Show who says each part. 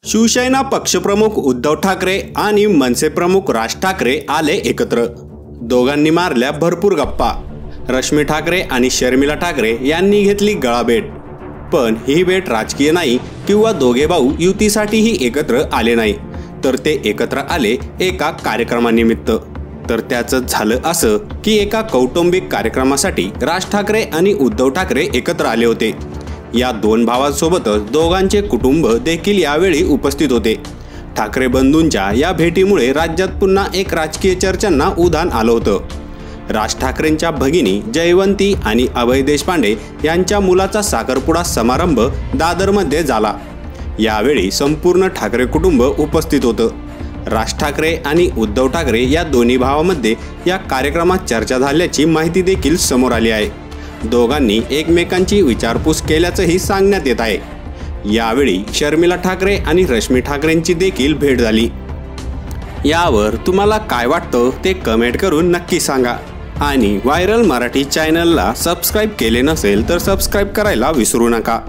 Speaker 1: शिवसेना पक्षप्रमुख उद्धव ठाकरे आणि मनसे प्रमुख राज ठाकरे आले एकत्र। दोघांनी मारल्या भरपूर गप्पा। रश्मी ठाकरे आणि शर्मिला ठाकरे यांनी घेतली गळाभेट। पण ही भेट राजकीय नाही किंवा दोघे भाऊ युतीसाठीही एकत्र आले नाही, तर ते एकत्र आले एका कार्यक्रमानिमित्त। तर त्याचं झालं असं की एका कौटुंबिक कार्यक्रमासाठी राज ठाकरे आणि उद्धव ठाकरे एकत्र आले होते। या दोन भावांसोबतच दोघांचे कुटुंब देखील यावेळी उपस्थित होते। ठाकरे बंधूंच्या या भेटीमुळे राज्यात पुन्हा एक राजकीय चर्चांना उधाण आलं होतं। राज ठाकरेंच्या भगिनी जयवंती आणि अभय देशपांडे यांच्या मुलाचा साखरपुडा समारंभ दादरमध्ये झाला। यावेळी संपूर्ण ठाकरे कुटुंब उपस्थित होतं। राज ठाकरे आणि उद्धव ठाकरे या दोन्ही भावांमध्ये या कार्यक्रमात चर्चा झाल्याची माहिती देखील समोर आली आहे। दोघांनी एकमेकांची विचारपूस केल्याचंही सांगण्यात येत आहे। यावेळी शर्मिला ठाकरे आणि रश्मी ठाकरेंची देखील भेट झाली। यावर तुम्हाला काय वाटतं ते कमेंट करून नक्की सांगा आणि व्हायरल मराठी चॅनलला सबस्क्राईब केले नसेल तर सबस्क्राईब करायला विसरू नका।